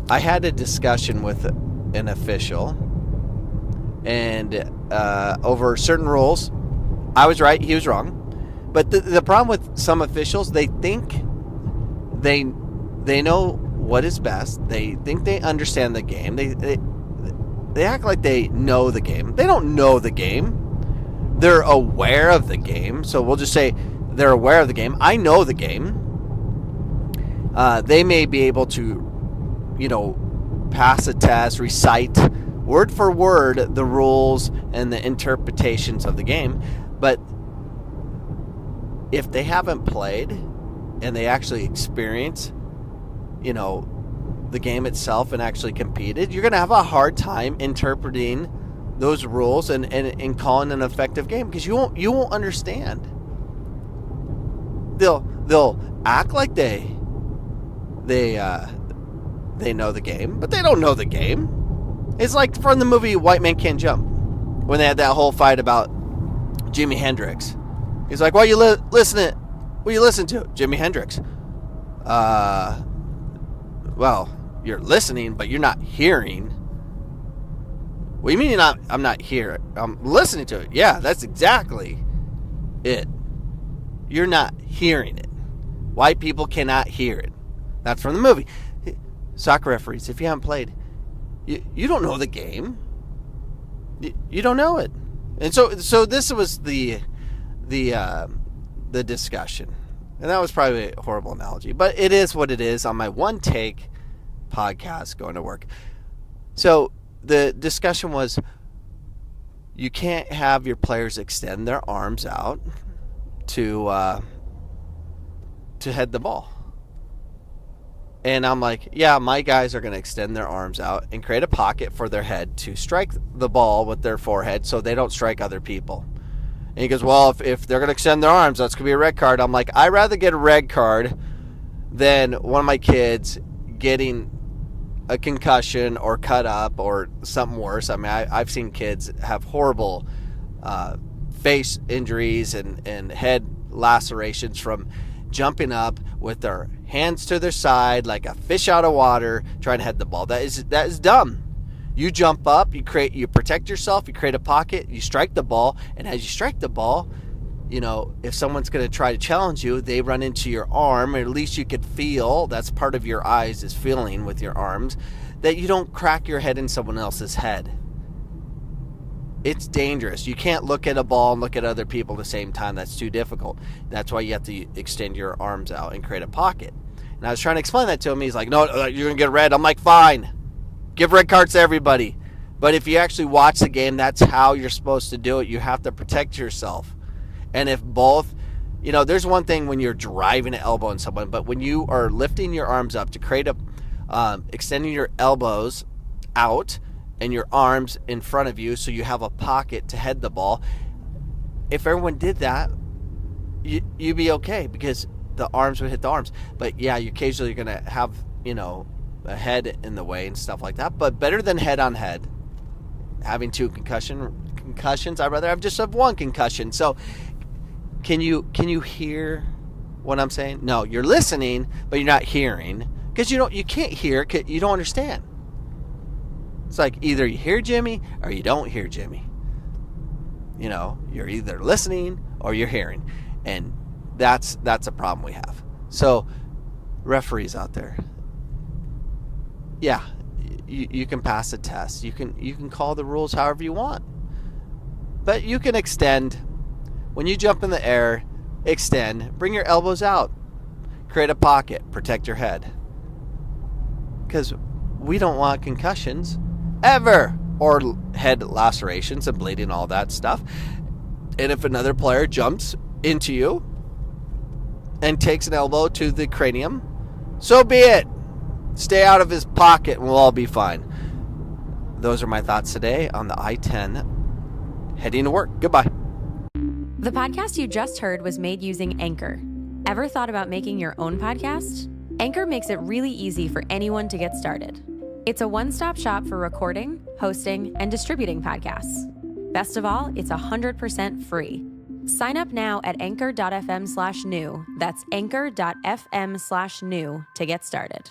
I had a discussion with an official, and over certain rules, I was right, he was wrong. But the problem with some officials, they think they know what is best. They think they understand the game. They act like they know the game. They don't know the game. They're aware of the game. So we'll just say they're aware of the game. I know the game. They may be able to, pass a test, recite word for word the rules and the interpretations of the game. But if they haven't played and they actually experience, the game itself and actually competed, you're going to have a hard time interpreting those rules and calling an effective game, because you won't understand. They'll act like they know the game, but they don't know the game. It's like from the movie White Man Can't Jump, when they had that whole fight about Jimi Hendrix. He's like, what you listen to? Jimi Hendrix. Well, you're listening, but you're not hearing. What do you mean I'm not here? I'm listening to it. Yeah, that's exactly it. You're not hearing it. White people cannot hear it. That's from the movie. Soccer referees, if you haven't played, you don't know the game. You don't know it. And so this was the discussion. And that was probably a horrible analogy, but it is what it is on my one take podcast going to work. So the discussion was, you can't have your players extend their arms out to head the ball. And I'm like, yeah, my guys are going to extend their arms out and create a pocket for their head to strike the ball with their forehead so they don't strike other people. And he goes, well, if they're going to extend their arms, that's going to be a red card. I'm like, I'd rather get a red card than one of my kids getting a concussion or cut up or something worse. I mean, I've seen kids have horrible face injuries and head lacerations from jumping up with their hands to their side like a fish out of water trying to head the ball. That is dumb. You jump up, you protect yourself, you create a pocket, you strike the ball, and as you strike the ball, if someone's going to try to challenge you, they run into your arm, or at least you could feel, that's part of your eyes is feeling with your arms, that you don't crack your head in someone else's head. It's dangerous. You can't look at a ball and look at other people at the same time. That's too difficult. That's why you have to extend your arms out and create a pocket. And I was trying to explain that to him. He's like, no, you're going to get red. I'm like, fine. Give red cards to everybody. But if you actually watch the game, that's how you're supposed to do it. You have to protect yourself. And if both, there's one thing when you're driving an elbow on someone, but when you are lifting your arms up to create extending your elbows out and your arms in front of you so you have a pocket to head the ball, if everyone did that, you'd be okay because the arms would hit the arms. But yeah, you occasionally going to have, a head in the way and stuff like that. But better than head on head. Having two concussions, I'd rather have one concussion. So can you hear what I'm saying? No, you're listening, but you're not hearing because you can't hear. You don't understand. It's like either you hear Jimmy or you don't hear Jimmy. You're either listening or you're hearing, and that's a problem we have. So referees out there, yeah, you can pass a test. You can call the rules however you want, but you can extend when you jump in the air. Extend, bring your elbows out, create a pocket, protect your head, because we don't want concussions ever, or head lacerations and bleeding, all that stuff. And if another player jumps into you and takes an elbow to the cranium, so be it. Stay out of his pocket and we'll all be fine. Those are my thoughts today on the I-10 heading to work. Goodbye. The podcast you just heard was made using Anchor. Ever thought about making your own podcast? Anchor makes it really easy for anyone to get started. It's a one-stop shop for recording, hosting, and distributing podcasts. Best of all, it's 100% free. Sign up now at anchor.fm/new. That's anchor.fm/new to get started.